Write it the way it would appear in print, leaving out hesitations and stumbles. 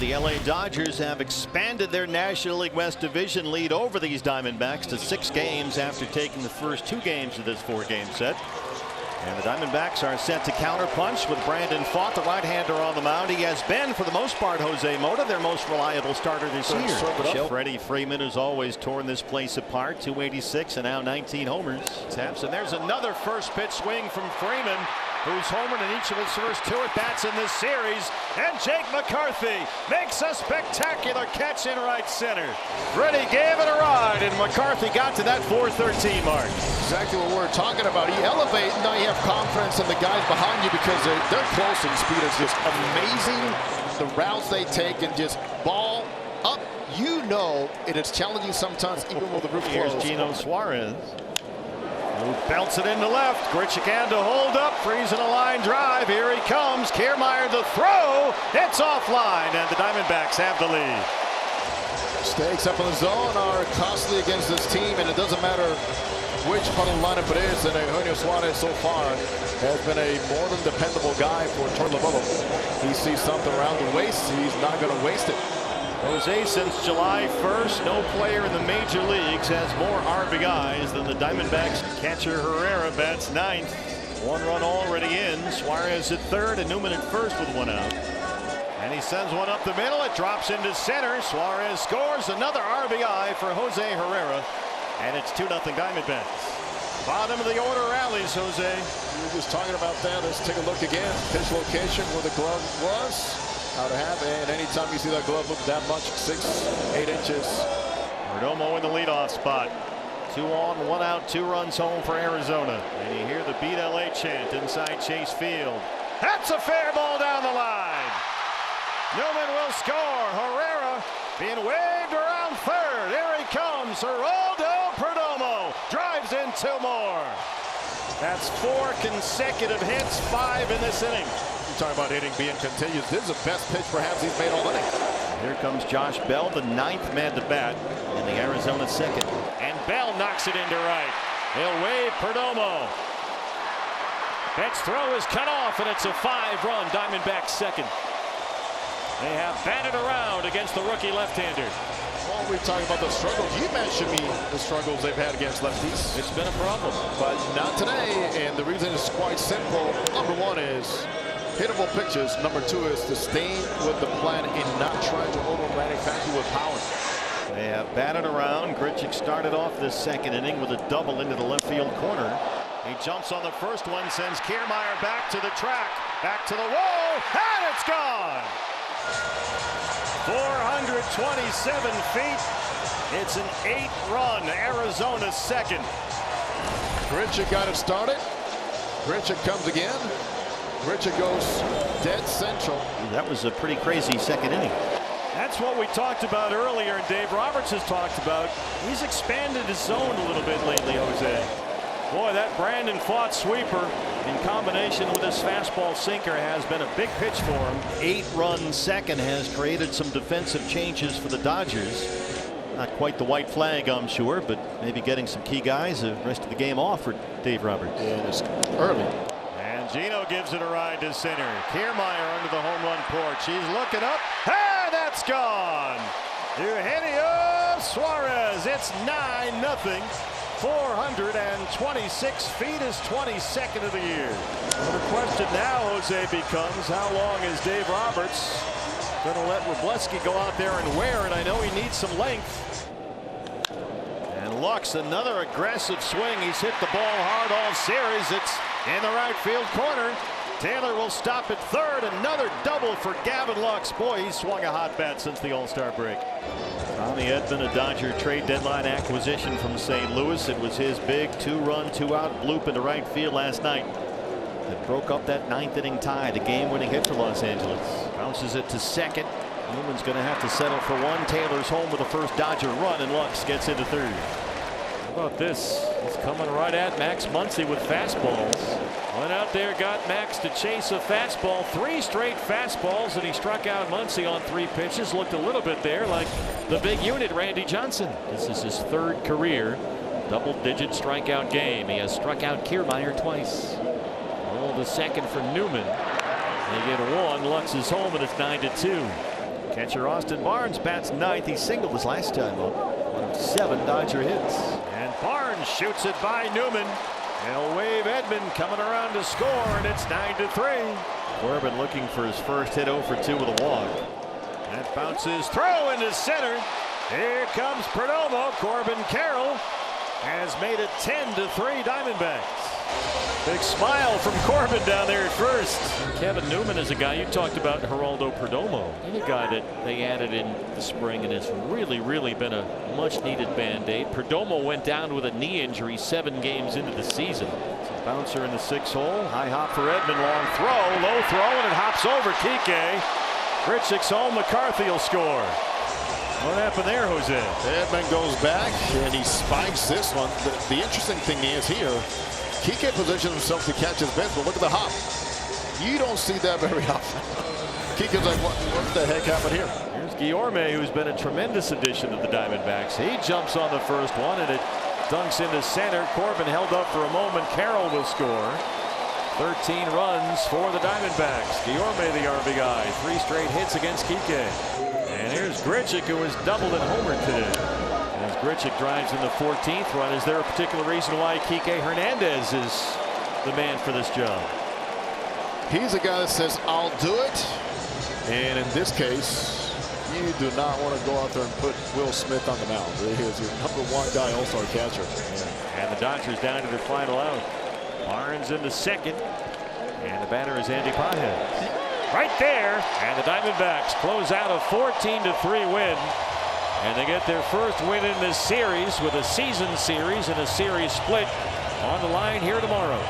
The LA Dodgers have expanded their National League West Division lead over these Diamondbacks to 6 games after taking the first 2 games of this 4-game set. And the Diamondbacks are set to counterpunch with Brandon Pfaadt, the right-hander, on the mound. He has been, for the most part, Jose Mota, their most reliable starter this year. Freddie Freeman has always torn this place apart. 286 and now 19 homers. Taps, and there's another first pitch swing from Freeman, who's homered in each of his first 2 at-bats in this series. And Jake McCarthy makes a spectacular catch in right center. Freddie gave it a ride, and McCarthy got to that 413 mark. Exactly what we're talking about. He elevates, now you have confidence in the guys behind you because they're close, and speed is just amazing. The routes they take and just ball up. You know it is challenging sometimes, even with the roof closed. Here's Gino Suarez, who belts it into left. Grichuk to hold up, freezing a line drive. Here he comes. Kiermaier the throw. It's offline, and the Diamondbacks have the lead. Stakes up in the zone are costly against this team, and it doesn't matter which part of the lineup it is. And Eugenio Suarez so far has been a more than dependable guy for Troy Lovello. He sees something around the waist. He's not going to waste it. Jose, since July 1st, no player in the major leagues has more RBIs than the Diamondbacks. Catcher Herrera bats 9th. 1 run already in. Suarez at 3rd and Newman at 1st with 1 out. And he sends one up the middle. It drops into center. Suarez scores another RBI for Jose Herrera. And it's 2-0 Diamondbacks. Bottom of the order rallies, Jose. We were just talking about that. Let's take a look again. Pitch location where the glove was. How to have, and anytime you see that glove look that much, 6-8 inches. Perdomo in the leadoff spot. 2 on, 1 out, 2 runs home for Arizona. And you hear the Beat LA chant inside Chase Field. That's a fair ball down the line. Newman will score. Herrera being waved around 3rd. Here he comes. Geraldo Perdomo drives in 2 more. That's 4 consecutive hits, 5 in this inning. You're talking about hitting being continuous. This is the best pitch perhaps he's made all inning. Here comes Josh Bell, the 9th man to bat in the Arizona 2nd. And Bell knocks it into right. He'll wave Perdomo. Bench throw is cut off, and it's a 5-run Diamondbacks 2nd. They have batted around against the rookie left-hander. Well, we're talking about the struggles. You mentioned the struggles they've had against lefties. It's been a problem. But not today, and the reason is quite simple. Number 1 is hittable pitches. Number 2 is to stay with the plan and not trying to over-manufacture with power. They have batted around. Grichuk started off this 2nd inning with a double into the left field corner. He jumps on the first one, sends Kiermaier back to the track, back to the wall, and it's gone. 427 feet. It's an 8-run Arizona 2nd. Grichuk got it started. Grichuk comes again. Grichuk goes dead central. That was a pretty crazy 2nd inning. That's what we talked about earlier, and Dave Roberts has talked about. He's expanded his zone a little bit lately, Jose. Boy, that Brandon Pfaadt sweeper in combination with his fastball sinker has been a big pitch for him. 8-run 2nd has created some defensive changes for the Dodgers. Not quite the white flag, I'm sure, but maybe getting some key guys the rest of the game off for Dave Roberts. Yeah, it's early. And Gino gives it a ride to center. Kiermaier under the home run porch. He's looking up. And that's gone. Eugenio Suarez. It's 9-0. 426 feet is 22nd of the year. Well, the question now, Jose, becomes how long is Dave Roberts going to let Wroblewski go out there and wear it? I know he needs some length. And Lux, another aggressive swing. He's hit the ball hard all series. It's in the right field corner. Taylor will stop at 3rd. Another double for Gavin Lux. Boy, he's swung a hot bat since the All-Star break. Tommy Edman, a Dodger trade deadline acquisition from St. Louis. It was his big 2-run, 2-out bloop into right field last night that broke up that 9th inning tie, the game-winning hit for Los Angeles. Bounces it to 2nd. Newman's going to have to settle for 1. Taylor's home with the first Dodger run, and Lux gets into 3rd. How about this? He's coming right at Max Muncy with fastballs. Went out there, got Max to chase a fastball. 3 straight fastballs, and he struck out Muncy on 3 pitches. Looked a little bit there like the big unit, Randy Johnson. This is his 3rd career double-digit strikeout game. He has struck out Kiermaier twice. Roll the 2nd for Newman. They get 1. Lux is home, and it's 9-2. Catcher Austin Barnes bats ninth. He singled his last time up. 1 of 7 Dodger hits. And Barnes shoots it by Newman. He'll wave Edman coming around to score, and it's 9-3. Corbin looking for his first hit, 0 for 2 with a walk. That bounces throw into center. Here comes Perdomo. Corbin Carroll has made it 10-3 Diamondbacks. Big smile from Corbin down there at first. Kevin Newman is a guy you talked about, Geraldo Perdomo. He's a guy that they added in the spring and has really been a much-needed Band-Aid. Perdomo went down with a knee injury 7 games into the season. It's a bouncer in the 6th hole. High hop for Edman. Long throw. Low throw, and it hops over Kike. Grichuk's home. McCarthy will score. What happened there, Jose? Edman goes back, and he spikes this one. The interesting thing is here, Kike positions himself to catch his bench, but look at the hop. You don't see that very often. Kike's like, what the heck happened here? Here's Guillorme, who's been a tremendous addition to the Diamondbacks. He jumps on the first one, and it dunks into center. Corbin held up for a moment. Carroll will score. 13 runs for the Diamondbacks. Guillorme, the RBI. 3 straight hits against Kike. And here's Grichuk, who has doubled and homered today. As Grichuk drives in the 14th run, is there a particular reason why Kike Hernandez is the man for this job? He's a guy that says, I'll do it. And in this case, you do not want to go out there and put Will Smith on the mound. He is your #1 guy, all-star catcher. And the Dodgers down to their final out. Barnes in the 2nd. And the batter is Andy Pfaadt. Right there. And the Diamondbacks close out a 14-3 win. And they get their first win in this series with a season series and a series split on the line here tomorrow.